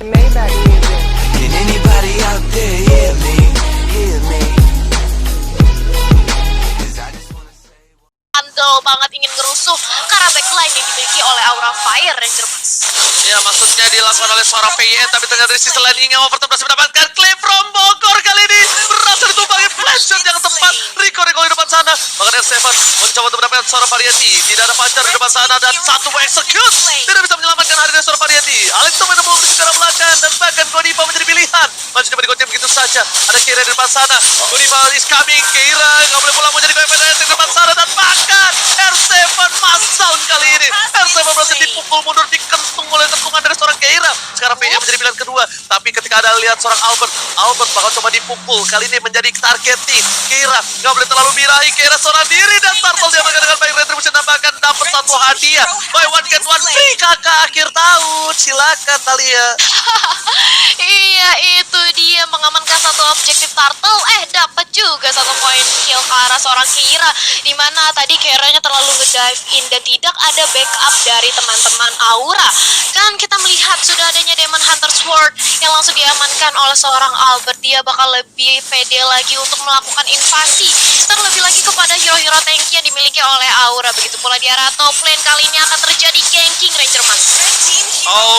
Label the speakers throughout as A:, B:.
A: Maybach music.
B: Can anybody out there hear me? Hear me? 'Cause I just wanna say
C: Andal banget ingin ngerusuh karena backline yang dimiliki oleh Aura Fire Ranger Mas.
D: Ya, maksudnya dilakukan oleh seorang PYN, tapi ternyata dari sisi lain Inge Overton berhasil mendapatkan claim from Bogor. Kali ini berhasil ditumpangi flash shot yang tepat. Rico di depan sana, bahkan R7 mencoba untuk mendapatkan seorang Variety. Tidak ada pacar di depan sana dan satu execute tidak bisa menyelamatkan hari dari seorang Variety. Alex Tom menemukan di sekarang belakang dan bahkan Godiva menjadi pilihan. Maju coba digocek begitu saja. Ada Keira di depan sana. Godiva is coming. Keira nggak boleh pulang menjadi KPTS di depan sana dan bahkan R7 masal kali ini. R7 berhasil dipukul mundur, dikentung oleh kentungan dari seorang Keira. Sekarang VM menjadi pilihan kedua. Tapi ketika ada lihat seorang Albert bakal coba dipukul. Kali ini menjadi targeting. Keira nggak boleh terlalu birahi. Keira seorang diri dan Turtle diamankan dengan baik. Retribution dan bahkan dapat satu hadiah. Buy one get one free kakak akhir tahun. Silakan Talia.
C: Iya, itu dia mengamankan satu objektif Turtle. Dapat juga satu poin kill ke arah seorang Keira, dimana tadi Keiranya terlalu nge-dive in dan tidak ada backup dari teman-teman Aura. Kan kita melihat sudah adanya Demon Hunter Sword yang langsung diamankan oleh seorang Albert. Dia bakal lebih pede lagi untuk melakukan invasi, terlebih lagi kepada hero-hero tanki yang dimiliki oleh Aura. Begitu pula di arah top lane, kali ini akan terjadi ganking Ranger Mas.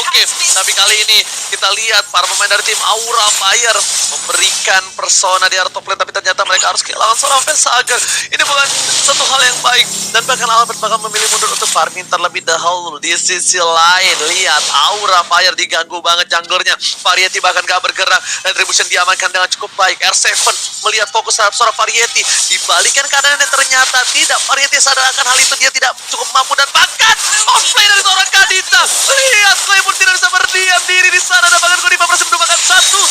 D: Oke, tapi kali ini kita lihat para pemain dari tim Aura Fire memberikan persona di arah top lane, tapi ternyata mereka harus kehilangan seorang Vesager. Ini bukan satu hal yang baik, dan bahkan Albert bakal memilih mundur untuk farming terlebih dahulu. Di sisi lain, lihat Aura Fire diganggu banget junglernya. Variety bahkan gak bergerak, dan Retribution diamankan dengan cukup baik. R7 melihat fokus terhadap seorang Variety, dibalikan keadaannya ternyata tidak. Variety sadar akan hal itu, dia tidak cukup mampu dan bahkan offplay dari seorang Kadita. Lihat Claymore tidak bisa berdiam diri di sana, dan bahkan Godiva berhasil menumbangkan satu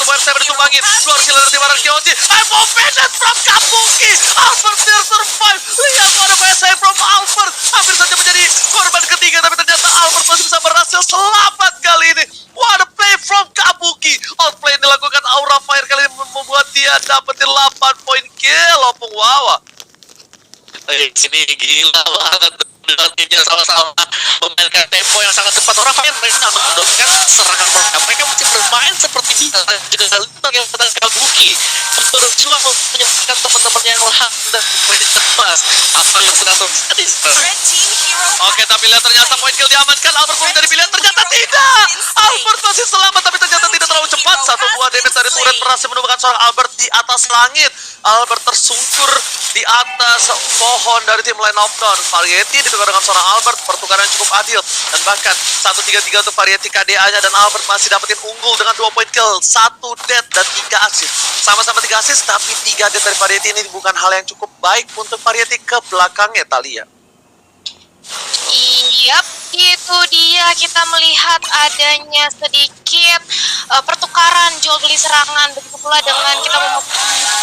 D: poin saya ditumbangin. Dua harus dari tim Arang Kionji. I'm offended from Kabuki. Albert still survive. Lihat ada PSI from Albert. Hampir saja menjadi korban ketiga, tapi ternyata Albert masih bisa berhasil selamat kali ini. What a play from Kabuki. Outplay yang dilakukan Aura Fire kali ini membuat dia dapetin 8 poin kill. Opung Wawa. Ini gila banget. Timnya sama-sama memainkan tempo yang sangat cepat. Orang Fire mereka nggak mengandalkan serangan mereka masih bermain seperti biasa. Juga Lintang yang sedang Kabuki berjuang menyelamatkan teman-temannya yang lain dan bermain cemas. Apa yang sedang terjadi? Oke, tapi lihat ternyata poin kill diamankan. Albert pun dari pilihan, ternyata tidak. Albert masih selamat, tapi ternyata tidak terlalu cepat. Satu buah damage dari turret berhasil menemukan seorang Albert di atas langit. Albert tersungkur di atas pohon dari tim Line of Dawn. Variety ditukar dengan seorang Albert, pertukaran yang cukup adil. Dan bahkan 1-3-3 untuk Variety KDA-nya, dan Albert masih dapetin unggul dengan 2 poin kill, 1 dead dan 3 assist. Sama-sama 3 assist, tapi 3 dead dari Variety ini bukan hal yang cukup baik untuk Variety ke belakangnya, Talia.
C: Yap, itu dia, kita melihat adanya sedikit pertukaran jual beli serangan. Begitu pula dengan kita melihat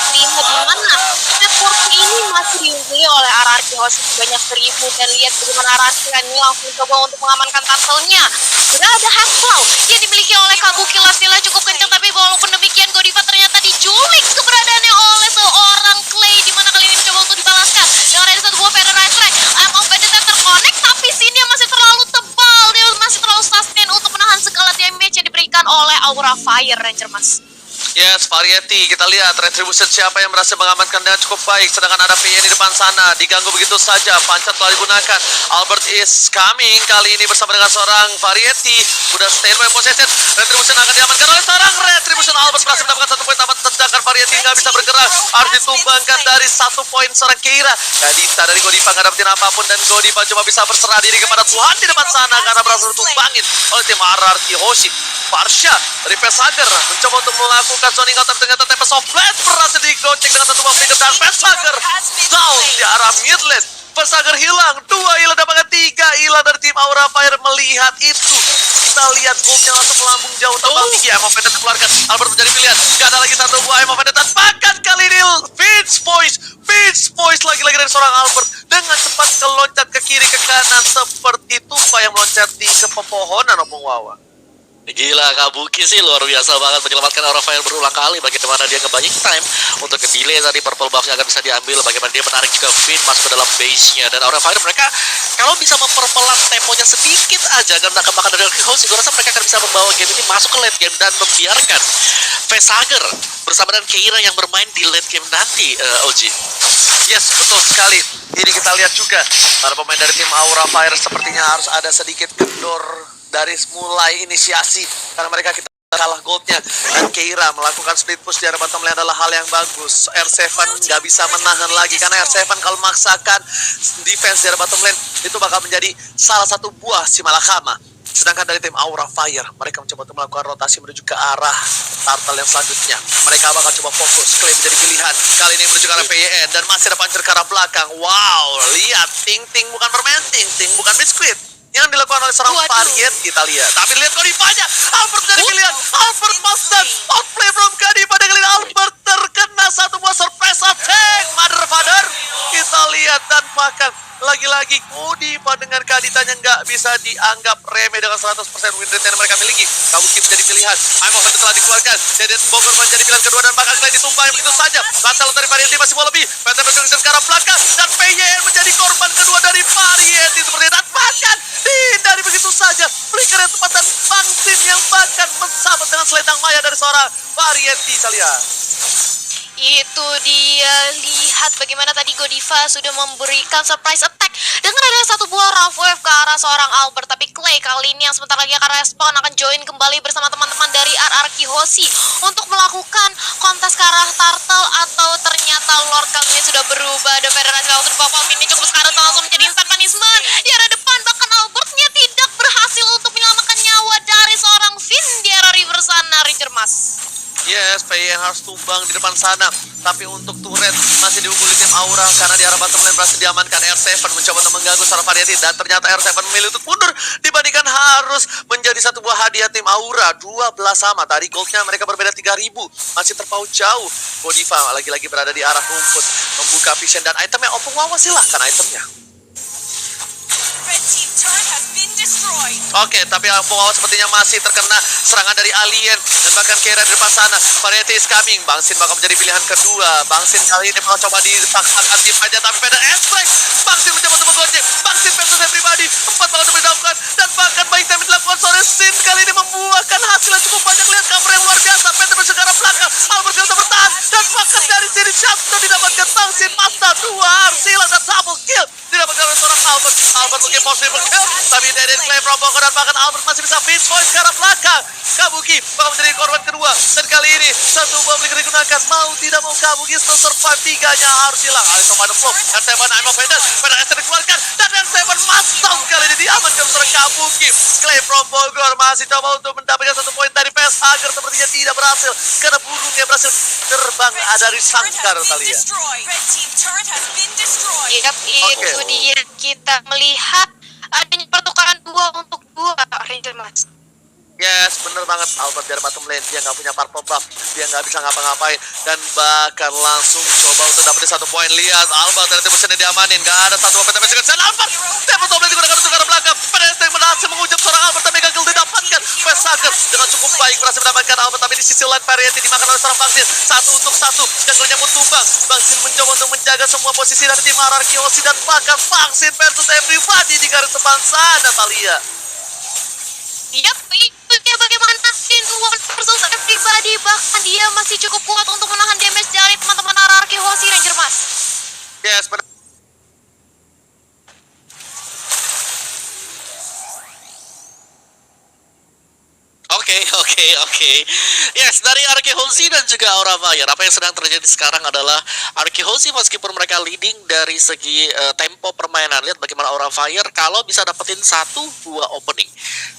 C: di mana network ini masih diungguli oleh RRQ sebanyak 1000, dan lihat bagaimana RRQ ini langsung coba untuk mengamankan turtle-nya. Sudah ada Hackflow yang dimiliki oleh Kabuki, lastnya cukup kencang, tapi walaupun demikian Godiva ternyata diculik keberadaannya oleh seorang Clay, di mana kali ini mencoba untuk dibalaskan dengan ada satu buah Federite Strike. Terkonek, tapi sini masih terlalu tebal, dia masih terlalu sustain untuk menahan segala damage yang diberikan oleh Aura Fire Ranger Mas.
D: Yes, Variety. Kita lihat Retribution siapa yang berhasil mengamankan dengan cukup baik. Sedangkan ada PN di depan sana. Diganggu begitu saja. Pancat telah digunakan. Albert is coming. Kali ini bersama dengan seorang Variety. Udah standby possession. Retribution akan diamankan oleh seorang Retribution. Albert berhasil mendapatkan 1 poin tamat. Sedangkan Variety nggak bisa bergerak. Harus ditumbangkan dari 1 poin seorang Keira. Kadita dari Godiva nggak dapetin apapun. Dan Godiva cuma bisa berserah diri kepada Tuhan di depan sana. Karena berhasil ditumbangin oleh tim RRQ Hoshi. Farsha dari Vesager mencoba untuk melakukan zoning out, tapi ternyata Tempest of Blade berhasil digocek dengan satu buah flicker, dan Vesager down di arah mid lane. Vesager hilang, 2 hilang, dapatkan 3 hilang dari tim Aura Fire. Melihat itu, kita lihat goldnya langsung melambung jauh terbang tinggi. Emma Vendetta dikeluarkan, Albert menjadi pilihan. Gak ada lagi satu buah Emma Vendetta, bahkan kali ini Beach Boys lagi-lagi dari seorang Albert dengan cepat keloncat ke kiri ke kanan seperti tupai yang meloncat di ke pepohonan. Opung Wawa.
A: Gila, Kabuki sih luar biasa banget menyelamatkan Aura Fire berulang kali. Bagaimana dia nge-buying time untuk ke-delay tadi purple buff-nya akan bisa diambil. Bagaimana dia menarik juga Finn masuk ke dalam base-nya. Dan Aura Fire mereka kalau bisa memperpelan temponya sedikit aja karena kemakan dari House, gue rasa mereka akan bisa membawa game ini masuk ke late game dan membiarkan Vesager bersama dengan Keira yang bermain di late game nanti, Oji.
D: Yes, betul sekali. Ini kita lihat juga para pemain dari tim Aura Fire sepertinya harus ada sedikit kendor dari mulai inisiasi karena mereka kita kalah goldnya, dan Keira melakukan split push di area bottom lane adalah hal yang bagus. R7 nggak bisa menahan lagi karena R7 kalau memaksakan defense di area bottom lane itu bakal menjadi salah satu buah si malakama. Sedangkan dari tim Aura Fire, mereka mencoba untuk melakukan rotasi menuju ke arah turtle yang selanjutnya. Mereka bakal coba fokus, claim menjadi pilihan. Kali ini menuju ke arah PYN dan masih ada puncher ke arah belakang. Wow, lihat, Ting bukan permen, Ting bukan biskuit. Yang dilakukan oleh seorang Variet kita lihat. Tapi lihat Godifanya, Albert jadi pilihan. Albert Mustang, outplay from Godiva dengan kali Albert terkena satu buah surprise attack. Mother father, kita lihat dan bahkan lagi-lagi Godiva dengan kaditanya nggak bisa dianggap remeh dengan 100% win rate yang mereka miliki. Kabuki menjadi pilihan. I'm Open telah dikeluarkan. Jadi Bogor menjadi pilihan kedua dan bakal kalian ditumpahin begitu saja. Batal dari Variety masih mau lebih. PT bergeser ke arah belakang dan PYN menjadi korban kedua dari Variety seperti dan bahkan dihindari begitu saja. Flicker yang tepat dan Bangsin yang bahkan mensabat dengan selendang maya dari seorang Variety kalian.
C: Itu dia, lihat bagaimana tadi Godiva sudah memberikan surprise attack dengan ada satu buah rough wave ke arah seorang Albert. Tapi Clay kali ini yang sebentar lagi akan respon, akan join kembali bersama teman-teman dari RRQ Hoshi untuk melakukan kontes ke arah turtle, atau ternyata Lord kali ini sudah berubah. The Federasi langsung dibawa ini cukup sekarang langsung menjadi instant punishment di arah depan. Bahkan Albertnya tidak berhasil untuk menyelamatkan nyawa dari seorang Finn di arah river sana, Ranger Mas.
D: Yes, PYN harus tumbang di depan sana. Tapi untuk turret masih diungguli tim Aura karena di arah bottom lane berhasil diamankan. R7 mencoba untuk mengganggu seorang Variety dan ternyata R7 memilih untuk mundur dibandingkan harus menjadi satu buah hadiah tim Aura. 12 sama. Tadi goldnya mereka berbeda 3.000. Masih terpaut jauh. Godiva lagi-lagi berada di arah rumput, membuka vision dan itemnya. Opung Wawa silahkan itemnya. Oke, tapi Opung Wawa sepertinya masih terkena serangan dari alien dan bahkan Keira di depan sana. Variety is coming. Bangsin bakal menjadi pilihan kedua. Bangsin kali ini bakal coba dipaksakan tim aja, tapi pada S-Strike Bangsin mencoba untuk menggojek. Bangsin versus everybody. 4 bakal untuk dilakukan dan bahkan baik time dilakukan sore Sin kali ini membuahkan hasil yang cukup banyak. Lihat cover yang luar biasa. Peter bersegarah belakang. Albert bisa bertahan dan bahkan dari sini Shasta didapatkan Bangsin Masta 2 Arsila dan double kill didapatkan oleh seorang Albert. Albert mungkin possible kill, tapi Deden Clay from Bogor dan bahkan Albert masih bisa pitch point ke arah belakang. Kabuki bakal menjadi korban kedua dan kali ini satu buah flicker digunakan. Mau tidak mau Kabuki still survive, tiganya harus hilang. Alisa pada flow, R7 I'm of Eden, pada S dikeluarkan dan R7 Mustang kali ini diamankan seorang Kabuki. Clay from Bogor masih coba untuk mendapatkan satu poin dari Vesager, sepertinya tidak berhasil karena burungnya berhasil terbang dari sangkar kali ya.
C: Yap, itu dia, kita melihat adanya pertukaran 2 untuk 2, Ranger Mas.
D: Yes, bener banget. Albert dari bottom lane, dia nggak punya purple buff, dia nggak bisa ngapa-ngapain dan bahkan langsung coba untuk dapetin satu poin. Lihat Albert dari timnya diamanin, nggak ada satu apa tapi dan Albert dari bottom lane digunakan untuk ke arah belakang. Pedesteng berhasil mengucap seorang Albert tapi gagal didapatkan. Vesager dengan cukup baik berhasil mendapatkan Albert, tapi di sisi lain Variety dimakan oleh seorang Bangsin. 1 untuk 1, junglernya pun tumbang. Bangsin mencoba untuk menjaga semua posisi dari tim RRQ Hoshi dan bahkan Bangsin versus everybody di garis depan sana, Talia.
C: Yap, itu dia bagaimana Finn one versus everybody. Bahkan dia masih cukup kuat untuk menahan damage dari teman-teman RRQ Hoshi, Ranger Mas.
D: Yes, benar.
A: Oke. Yes, dari RRQ Hoshi dan juga Aura Fire, apa yang sedang terjadi sekarang adalah RRQ Hoshi meskipun mereka leading dari segi tempo permainan. Lihat bagaimana Aura Fire kalau bisa dapetin 1-2 opening.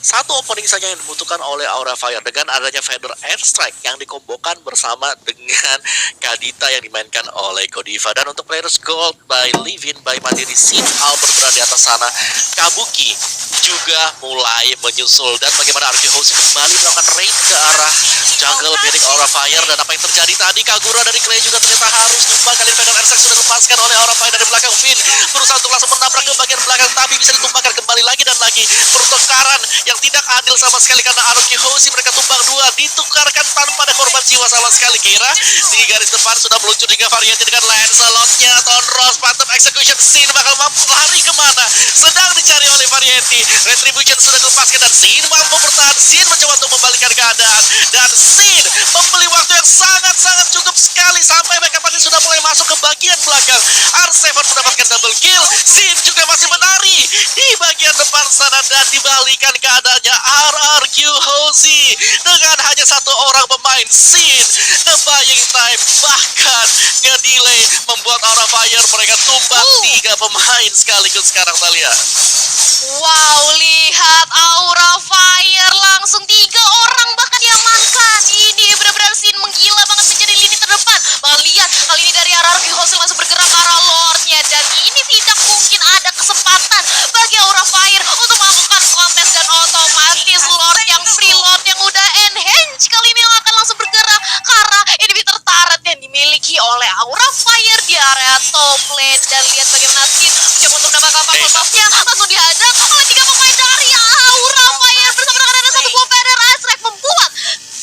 A: 1 opening saja yang dibutuhkan oleh Aura Fire dengan adanya Feather Airstrike yang dikombokan bersama dengan Kadita yang dimainkan oleh Godiva. Dan untuk players gold by Livin, by Mandiri Sin, Albert berada di atas sana. Kabuki juga mulai menyusul dan bagaimana RRQ Hoshi kembali melakukan raid ke arah jungle milik Aura Fire. Dan apa yang terjadi tadi, Kagura dari Clay juga ternyata harus tumbang. Kali ini Venom Airstrike sudah dilepaskan oleh Aura Fire dari belakang. Finn berusaha untuk langsung menabrak ke bagian belakang, tapi bisa ditumbangkan kembali lagi dan lagi. Pertukaran yang tidak adil sama sekali karena Aroki Hoshi mereka tumbang dua, ditukarkan tanpa ada korban jiwa sama sekali. Kira di garis depan sudah meluncur hingga Variety dengan Lancelot-nya. Tonros Phantom Execution Scene bakal mampu lari kemana, sedang dicari oleh Variety. Retribution sudah dilepaskan dan Scene mampu bertahan. Scene mencoba untuk membalikkan keadaan dan Scene membeli waktu yang sangat-sangat cukup sekali sampai mereka pasti sudah mulai masuk ke bagian belakang. R7 mendapatkan double kill. Scene juga masih menari di bagian depan sana dan dibalikan keadaannya. RRQ Hoshi dengan hanya satu orang pemain. Scene nge-buying time bahkan nge-delay membuat Aura Fire mereka tumbang 3 pemain sekaligus sekarang, Talia.
C: Wow, lihat Aura Fire langsung 3 orang bahkan diamankan. Ini benar-benar scene menggila banget menjadi lini terdepan. Bahkan lihat kali ini dari RRQ Hoshi langsung bergerak ke arah Lordnya, dan ini tidak mungkin ada kesempatan bagi Aura Fire untuk melakukan kontes, dan otomatis Lord yang free, Lord yang udah enhance kali ini yang akan langsung bergerak ke arah inhibitor turret yang dimiliki oleh Aura Fire di area top lane. Dan lihat bagaimana scene mencoba untuk mendapatkan buff-nya, langsung dihadap oleh 3 pemain dari Aura Fire bersama dengan ada satu buah Feather Airstrike membuat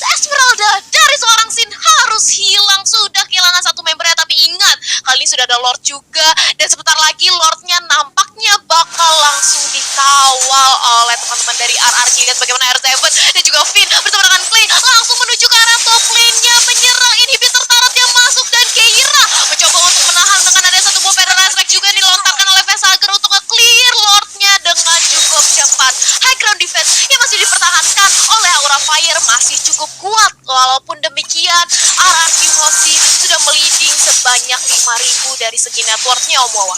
C: Esmeralda dari seorang Scene harus hilang. Sudah kehilangan satu membernya, tapi ingat kali ini sudah ada Lord juga, dan sebentar lagi Lordnya nampaknya bakal langsung dikawal oleh teman-teman dari RRQ. Lihat bagaimana R7 dan juga Finn bersama dengan Clay langsung menuju ke arah top lane-nya, menyerang inhibitor turret yang masuk, dan Keira mencoba untuk menahan dengan ada satu buah Feather Airstrike juga yang dilontarkan oleh Vesager untuk nge-clear Lordnya dengan cukup cepat. High ground defense yang masih dipertahankan oleh Aura Fire masih cukup kuat. Walaupun demikian, RRQ Hoshi sudah meliding sebanyak 5.000 dari segi networknya, Om Wawa.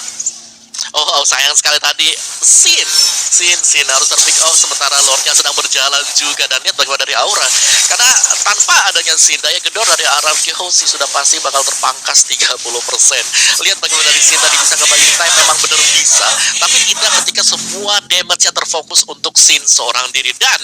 A: Oh, sayang sekali tadi Scene harus terpick off sementara Lordnya sedang berjalan juga. Dan lihat bagaimana dari Aura, karena tanpa adanya Scene, daya gedor dari RRQ Hoshi sudah pasti bakal terpangkas 30%. Lihat bagaimana dari Scene tadi bisa nge-buying time, memang benar bisa, tapi tidak ketika semua damage-nya terfokus untuk Scene seorang diri. Dan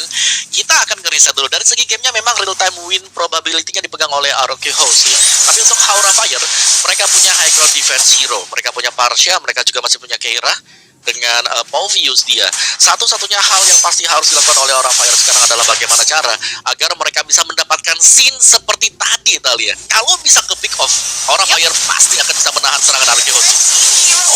A: kita akan ngeriset dulu dari segi gamenya, memang real time win probability-nya dipegang oleh RRQ Hoshi, tapi untuk Aura Fire mereka punya high ground defense hero, mereka punya Parsha, mereka juga masih punya Keira dengan Pauvius dia. Satu-satunya hal yang pasti harus dilakukan oleh Aura Fire sekarang adalah bagaimana cara agar mereka bisa mendapatkan Scene seperti tadi, Talia. Kalau bisa ke pick off, Aura Fire pasti akan bisa menahan serangan RRQ Hoshi.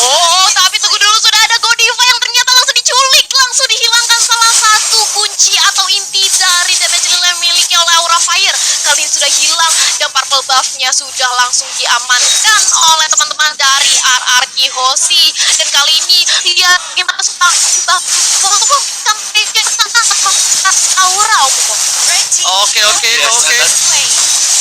C: Oh, tapi tunggu dulu, sudah ada Godiva yang ternyata langsung diculik, langsung dihilangkan salah satu kunci atau inti dari damage deal yang dimiliki oleh Aura Fire. Kali ini sudah hilang dan purple buff-nya sudah langsung diamankan oleh teman-teman dari RRQ Hoshi. Dan kali ini lihat gimana sudah sampai ke Aura,
A: Oke.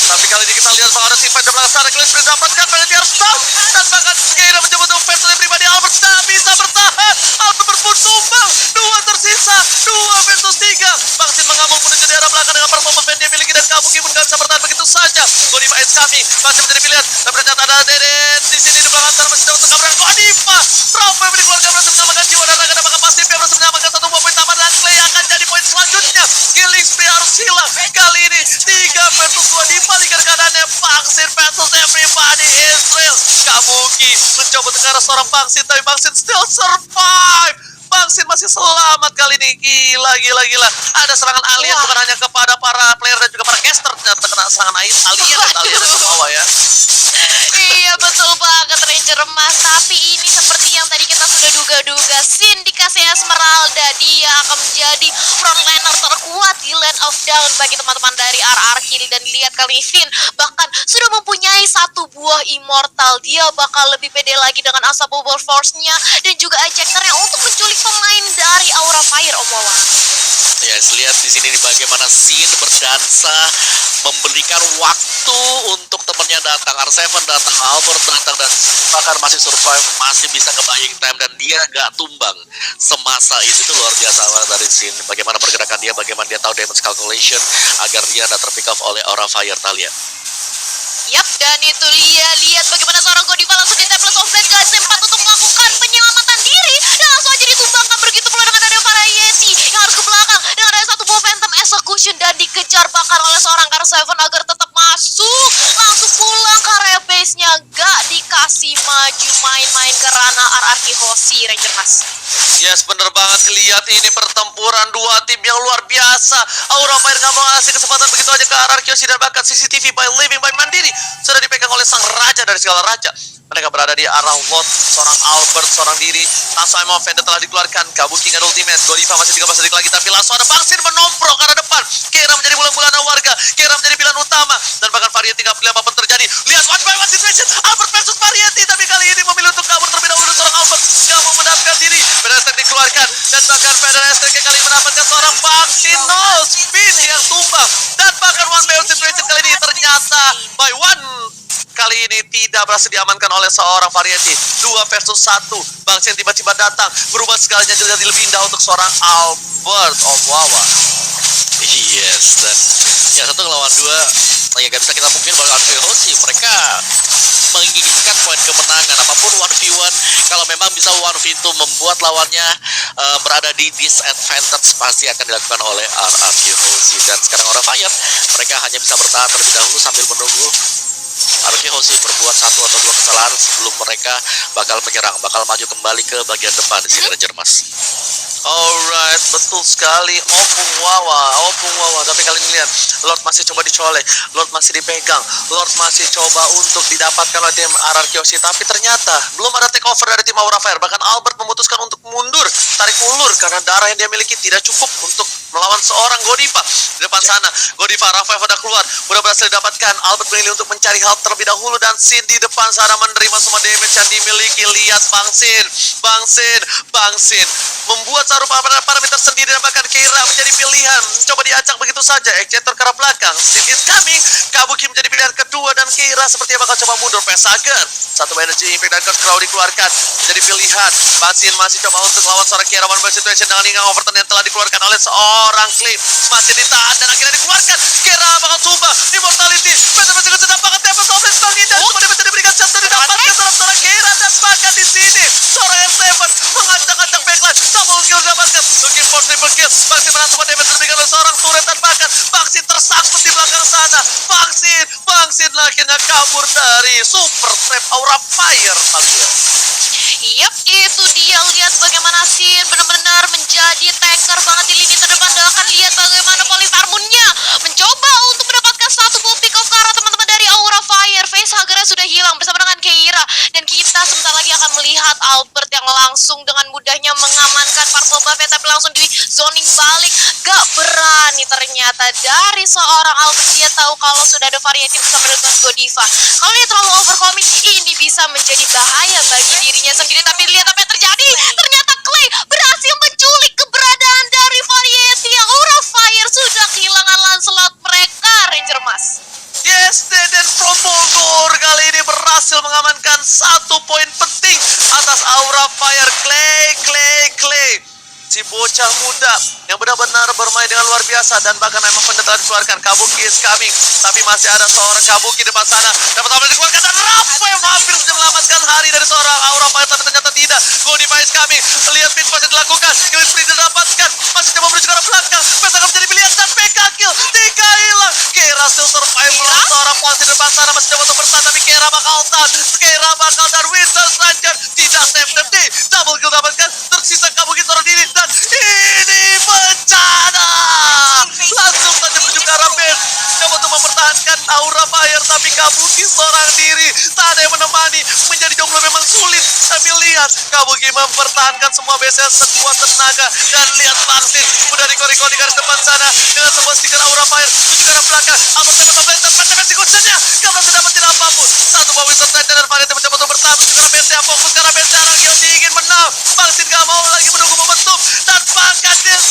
D: Tapi kali ini kita lihat bahwa ada si Fight belakang sana. Kalian sudah dapatkan penalti harus stop. Dan bahkan Keira mencoba untuk versi pribadi. Albert tak bisa bertahan. Albert pun tumbang. 2 tersisa. 2 versus 3. Vaksin mengamuk menuju daerah belakang dengan performance yang dia miliki. Dan Kabuki pun gak bisa bertahan begitu saja. Godiva is coming. Masih menjadi pilihan. Dan ternyata ada Deden di sini di belakang sana. Masih dapat tengah Godiva. Trophy milik keluarga berhasil menyelamatkan jiwa dan raga. Dan bahkan pasti dia berhasil menyelamatkan 1 buah poin tambahan. Dan Clay akan jadi poin selanjutnya. Killing spree harus hilang. Kali ini 3 versus 2 dibalikan keadaannya. Vaksin versus everybody Israel. Kabuki mencoba untuk arah seorang Vaksin, tapi Vaksin still survive. Vaksin masih selamat kali ini. Gila. Ada serangan alien bukan hanya kepada para player dan juga para caster. Ternyata kena serangan alien ke bawah ya.
C: Iya, betul banget Ranger Emas. Tapi ini seperti yang tadi kita sudah duga-duga, Scene dikasih Esmeralda, dia akan menjadi frontliner terkuat di Land of Dawn bagi teman-teman dari RRQ. Dan lihat kali ini Finn bahkan sudah mempunyai 1 buah immortal. Dia bakal lebih pede lagi dengan Unstoppable Force-nya dan juga ejector-nya untuk menculik pemain dari Aura Fire, Om Wawa.
A: Yes, lihat di sini bagaimana Scene berdansa, memberikan waktu untuk temennya datang. R7 datang, Albert datang, dan bahkan masih survive, masih bisa nge-buying time, dan dia gak tumbang semasa itu luar biasa dari Scene. Bagaimana pergerakan dia, bagaimana dia tahu damage calculation agar dia tidak terpick off oleh Aura Fire, Talia.
C: Yap, dan itu lihat bagaimana seorang Godiva langsung di Temples of Blade ke sempat untuk melakukan penyelamatan diri dan langsung aja ditumbangkan. Begitu pula dengan ada Variety yang harus ke belakang dengan ada 1 buah Phantom Execution Execution dan dikejar bahkan oleh seorang Kar7 agar tetap masuk. Langsung pulang ke area base-nya. Gak dikasih maju main-main ke ranah RRQ Hoshi, Ranger Mas.
D: Yes, bener banget. Lihat ini pertempuran dua tim yang luar biasa. Aura Fire nggak mau ngasih kesempatan begitu aja ke RRQ Hoshi, dan bahkan CCTV by Living by Mandiri sudah dipegang oleh sang raja dari segala raja. Mereka berada di arah Lot, seorang Albert, seorang diri. Langsung Emma Vendor telah dikeluarkan. Kabuki nggak ada ultimate. Godiva masih 13 detik lagi, tapi langsung ada Bangsin menomprok ke arah depan. Kira menjadi bulan-bulanan warga. Kira menjadi pilihan utama. Dan bahkan Variety nggak peduli apapun terjadi. Lihat one by one situation. Albert versus Variety. Tapi kali ini memilih untuk kabur terlebih dahulu. Seorang Albert nggak mau mendapatkan diri. Pedestek dikeluarkan. Dan bahkan Pedestek kali ini mendapatkan seorang Bangsin. No spin yang tumbang. Dan bahkan one by one situation kali ini ternyata by one. Kali ini tidak berhasil diamankan oleh seorang Variety. 2 versus 1. Bangsin tiba-tiba datang, berubah segalanya jadi lebih indah untuk seorang Albert Omwawa.
A: Yes, dan ya satu ngelawan dua, ya gak bisa kita mungkin bahwa RRQ Hoshi mereka menginginkan poin kemenangan apapun 1v1. Kalau memang bisa 1v2 membuat lawannya berada di disadvantage, pasti akan dilakukan oleh RRQ Hoshi. Dan sekarang Aura Fire mereka hanya bisa bertahan terlebih dahulu sambil menunggu RRQ Hoshi berbuat 1 atau 2 kesalahan sebelum mereka bakal menyerang, bakal maju kembali ke bagian depan di sini, Ranger Mas.
D: Alright, betul sekali. Opung Wawa. Tapi kalian lihat, Lord masih coba dicolek, Lord masih dipegang, Lord masih coba untuk didapatkan oleh tim RRQ Hoshi. Tapi ternyata belum ada take over dari tim Aura Fire. Bahkan Albert memutuskan untuk mundur, tarik ulur karena darah yang dia miliki tidak cukup untuk melawan seorang Godiva di depan sana. Godiva, Rafael udah keluar, udah berhasil didapatkan. Albert memilih untuk mencari help terlebih dahulu, dan Sin di depan sana menerima semua damage yang dimiliki. Lihat Bangsin membuat saru parameter sendiri, dan bahkan Keira menjadi pilihan. Coba diacak begitu saja, Executor ke arah belakang. Sin is coming. Kabuki menjadi pilihan kedua, dan Keira sepertinya bakal coba mundur. Pesager, satu energy impact dan Curse Crow dikeluarkan menjadi pilihan. Bangsin masih coba untuk lawan seorang Keira one ball situation dengan Ingang Overton yang telah dikeluarkan oleh seorang Clip. Masih ditahan dan akhirnya dikeluarkan. Keira bakal sumbang Immortality. Betul-betul sedap banget Tempest of Blitz Bang Ida. Kemudian bisa diberikan satu didapatkan terhadap seorang Keira, dan bahkan di sini seorang R7 mengacak-acak backline. Double kill didapatkan. Looking for triple kill. Bangsin menang semua damage diberikan oleh seorang turret, dan bahkan Bangsin tersangkut di belakang sana. Bangsin akhirnya kabur dari Super Trap Aura Fire kalian.
C: Yap, itu dia. Lihat bagaimana Sin benar-benar menjadi tanker banget di lini terdepan. Dan akan lihat bagaimana Polyfarmunnya mencoba untuk mendapatkan satu full pick off ke arah teman-teman dari Aura Fire. Facehagernya sudah hilang bersama dengan Keira. Dan kita sebentar lagi akan melihat Albert yang langsung dengan mudahnya mengamankan Partial Buffet, tapi langsung di zoning balik. Gak berani ternyata dari seorang Albert. Dia tahu kalau sudah ada Variety bersama dengan Godiva. Kalau dia terlalu overcommit, ini bisa menjadi bahaya bagi dirinya sendiri. Tapi lihat apa yang terjadi. Ternyata Clay berhasil menculik keberadaan dari Variety. Aura Fire sudah kehilangan Lancelot mereka, Ranger Mas.
D: Yes, dan from Bogor kali ini berhasil mengamankan 1 poin penting atas Aura Fire. Clay. Si bocah muda yang benar-benar bermain dengan luar biasa, dan bahkan memang pendeta dikeluarkan. Kabuki is coming, tapi masih ada seorang Kabuki depan sana. Dapat ambil dikeluarkan, dan Rafael hampir saja menyelamatkan hari dari seorang Aura Fire, tapi ternyata tidak. Godiva is coming. Lihat pitch masih dilakukan. Kill spree didapatkan. Masih coba menuju ke arah belakang. Pesaga menjadi pilihan, dan PK kill. 3 hilang. Keira still survive. Seorang pasti depan sana masih coba untuk bertahan, tapi Keira bakal down. Whistle Stranger tidak save the day. Double kill dapatkan. Tersisa Kabuki seorang diri, dan ini bencana. Langsung saja menuju ke arah base. Coba untuk mempertahankan Aura Fire, tapi Kabuki seorang diri. Tak ada yang menemani. Menjadi jomblo memang sulit. Tapi lihat, Kabuki mempertahankan semua base-nya sekuat tenaga. Dan lihat Bangsin udah dikori-kori di garis depan sana dengan sebuah stiker Aura Fire menuju ke arah belakang. Albert Tempest dan execution-nya gak berhasil dapetin apapun. Satu bawah Whistle Stranger, dan Variety mencoba untuk bertahan menuju ke arah base-nya. Fokus ke arah base-nya. RRQ Hoshi ingin menang. Bangsin gak mau lagi menunggu momentum, dan bahkan this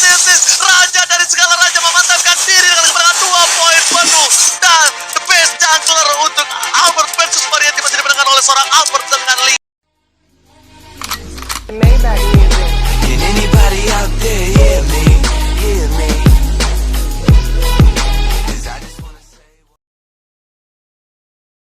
D: raja dari segala raja memantapkan diri dengan kemenangan 2 poin penuh. Dan the best jungler untuk Albert versus Variety masih dimenangkan oleh seorang Albert dengan lead.
B: Can anybody out there hear me?